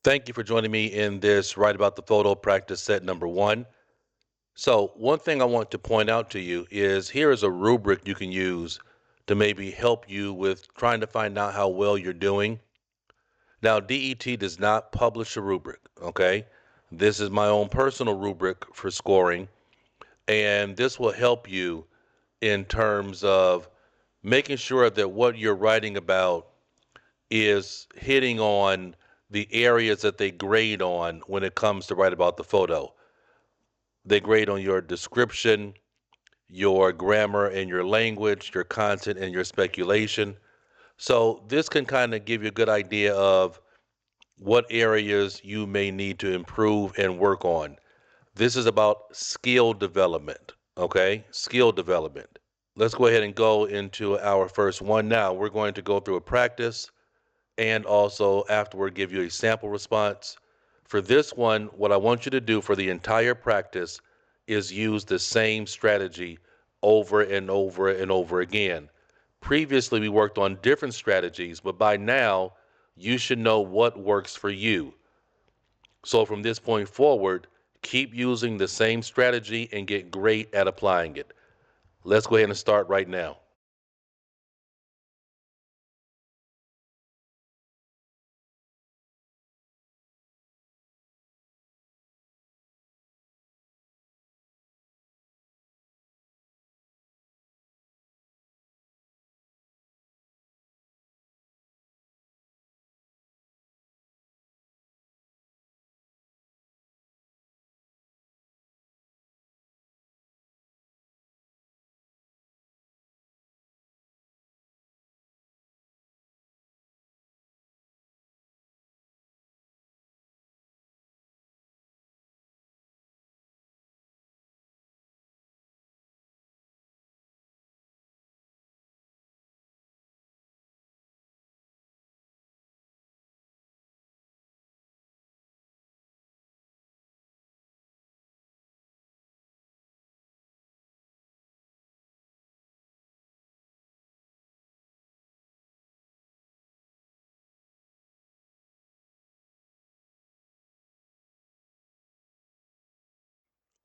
Thank you for joining me in this Write About the Photo practice set number one. So, one thing I want to point out to you is here is a rubric you can use to maybe help you with trying to find out how well you're doing. Now, DET does not publish a rubric, okay? This is my own personal rubric for scoring, and this will help you in terms of making sure that what you're writing about is hitting on the areas that they grade on when it comes to write about the photo. They grade on your description, your grammar and your language, your content and your speculation. So this can kind of give you a good idea of what areas you may need to improve and work on. This is about skill development, okay? Skill development. Let's go ahead and go into our first one now. We're going to go through a practice and also afterward give you a sample response. For this one, what I want you to do for the entire practice is use the same strategy over and over and over again. Previously, we worked on different strategies, but by now, you should know what works for you. So from this point forward, keep using the same strategy and get great at applying it. Let's go ahead and start right now.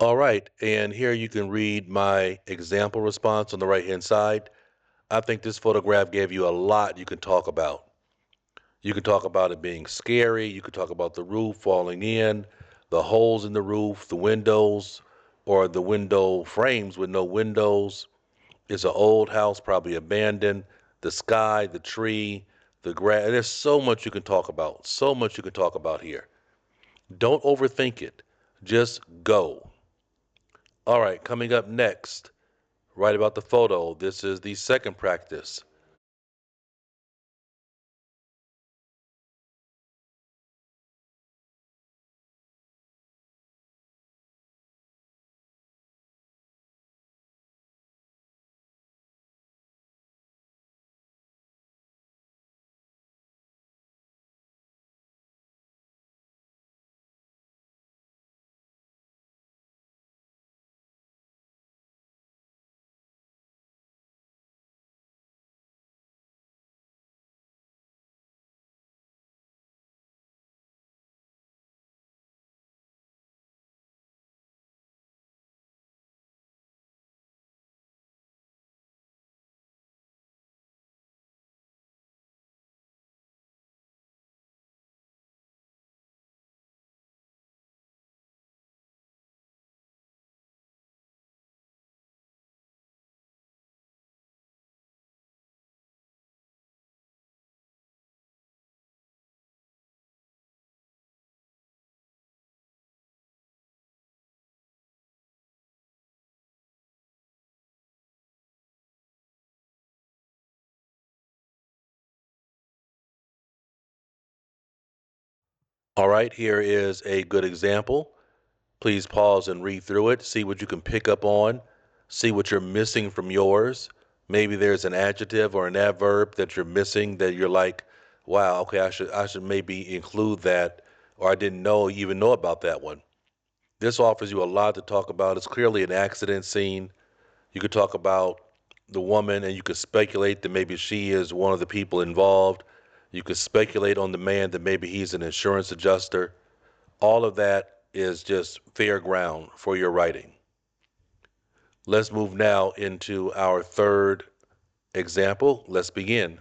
All right, and here you can read my example response on the right hand side. I think this photograph gave you a lot you can talk about. You can talk about it being scary. You could talk about the roof falling in, the holes in the roof, the windows, or the window frames with no windows. It's an old house, probably abandoned. The sky, the tree, the grass. There's so much you can talk about. So much you can talk about here. Don't overthink it. Just go. All right, coming up next, write about the photo. This is the second practice. All right, here is a good example. Please pause and read through it, see what you can pick up on, see what you're missing from yours. Maybe there's an adjective or an adverb that you're missing that you're like, wow, okay, I should maybe include that, or I didn't even know about that one. This offers you a lot to talk about. It's clearly an accident scene. You could talk about the woman and you could speculate that maybe she is one of the people involved. You could speculate on the man that maybe he's an insurance adjuster. All of that is just fair ground for your writing. Let's move now into our third example. Let's begin.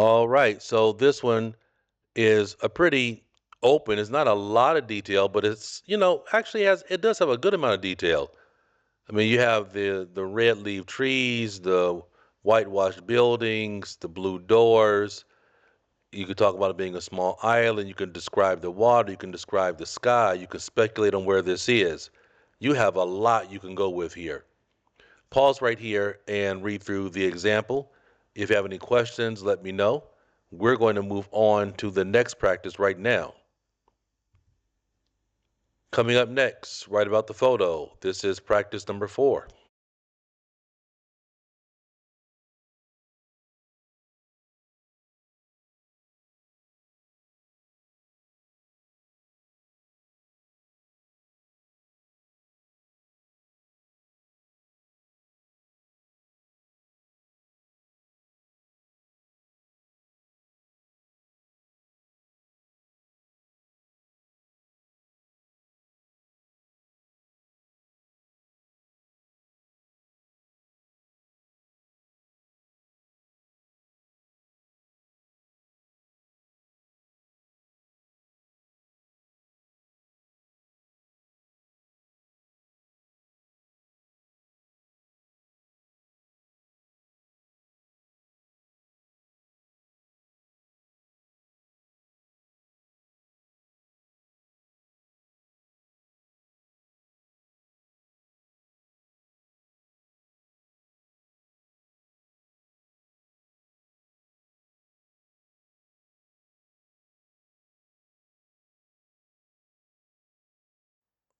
All right, so this one is a pretty open. It's not a lot of detail, but actually has it does have a good amount of detail. I mean, you have the red leaf trees, the whitewashed buildings, the blue doors. You could talk about it being a small island. You can describe the water. You can describe the sky. You can speculate on where this is. You have a lot you can go with here. Pause right here and read through the example. If you have any questions, let me know. We're going to move on to the next practice right now. Coming up next, write about the photo. This is practice number 4.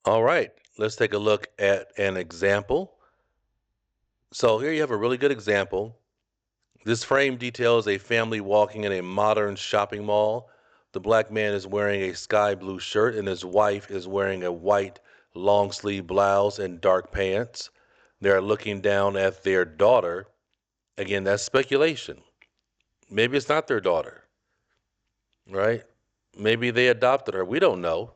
All right, let's take a look at an example. So here you have a really good example. This frame details a family walking in a modern shopping mall. The black man is wearing a sky blue shirt, and his wife is wearing a white long sleeve blouse and dark pants. They're looking down at their daughter. Again, that's speculation. Maybe it's not their daughter, right? Maybe they adopted her. We don't know.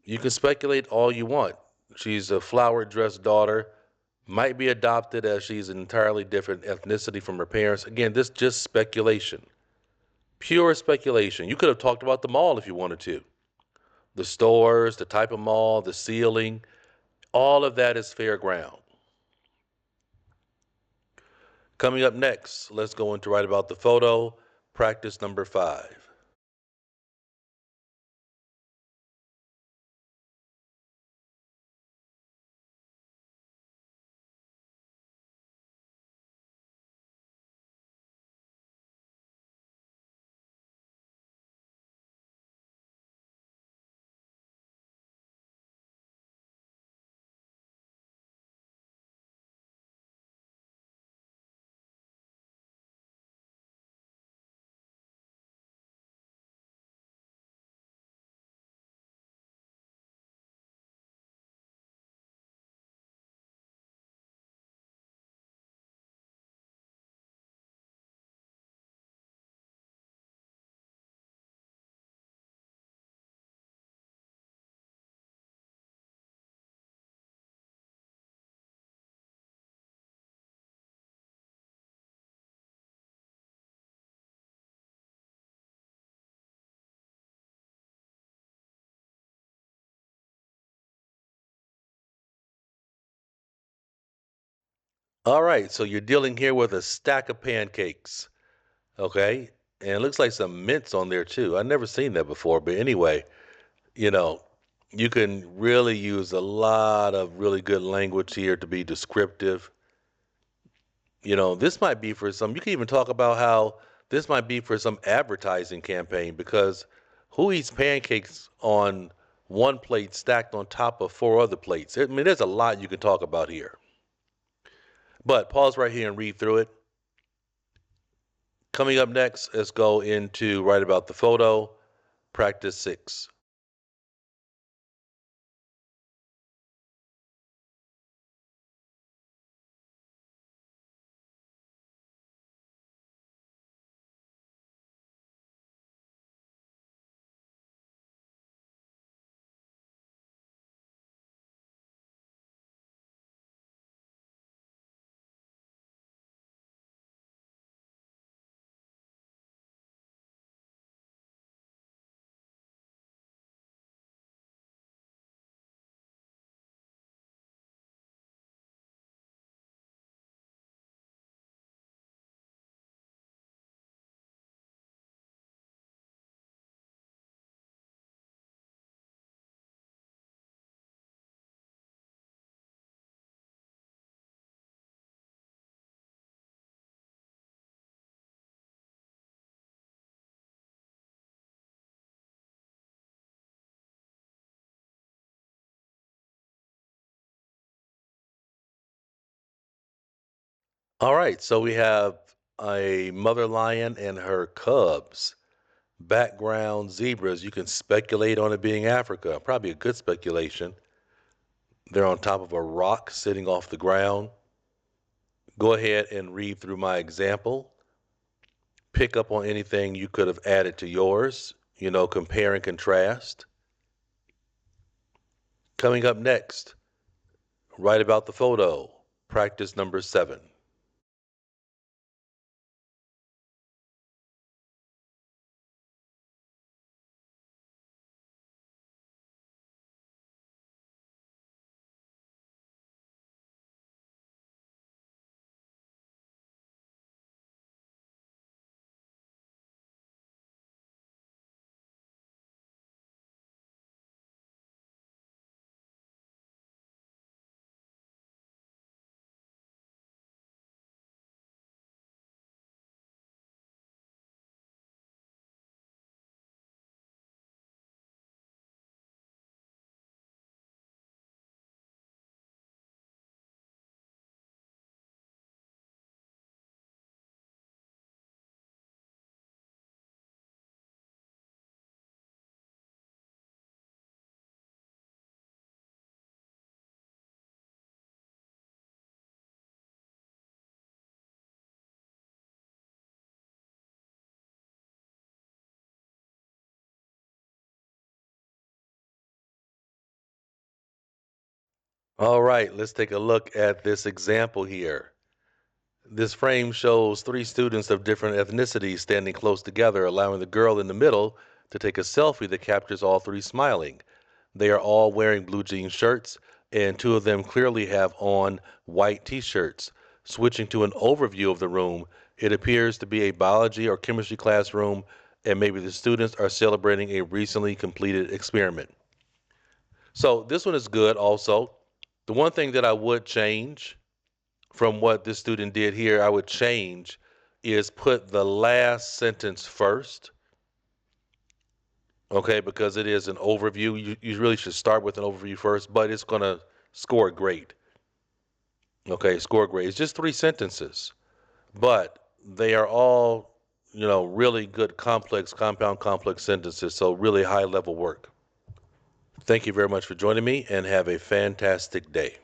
You can speculate all you want. She's a flower dressed daughter, might be adopted as she's an entirely different ethnicity from her parents. Again, this just speculation. Pure speculation. You could have talked about the mall if you wanted to. The stores, the type of mall, the ceiling, all of that is fair ground. Coming up next, let's go into write about the photo, practice number 5. All right, so you're dealing here with a stack of pancakes, okay? And it looks like some mints on there too. I've never seen that before, but anyway, you know, you can really use a lot of really good language here to be descriptive. This might be for some, you can even talk about how this might be for some advertising campaign because who eats pancakes on one plate stacked on top of four other plates? I mean, there's a lot you can talk about here. But pause right here and read through it. Coming up next, let's go into write about the photo, practice 6. All right, so we have a mother lion and her cubs. Background zebras, you can speculate on it being Africa. Probably a good speculation. They're on top of a rock sitting off the ground. Go ahead and read through my example. Pick up on anything you could have added to yours. Compare and contrast. Coming up next, write about the photo. Practice number 7. All right, let's take a look at this example here. This frame shows three students of different ethnicities standing close together, allowing the girl in the middle to take a selfie that captures all three smiling. They are all wearing blue jean shirts, and two of them clearly have on white t shirts. Switching to an overview of the room, it appears to be a biology or chemistry classroom, and maybe the students are celebrating a recently completed experiment. So, this one is good also. The one thing that I would change from what this student did here, I would change is put the last sentence first, okay, because it is an overview. You really should start with an overview first, but it's going to score great. Okay, score great. It's just three sentences, but they are all, really good, complex, compound, complex sentences, so really high level work. Thank you very much for joining me and have a fantastic day.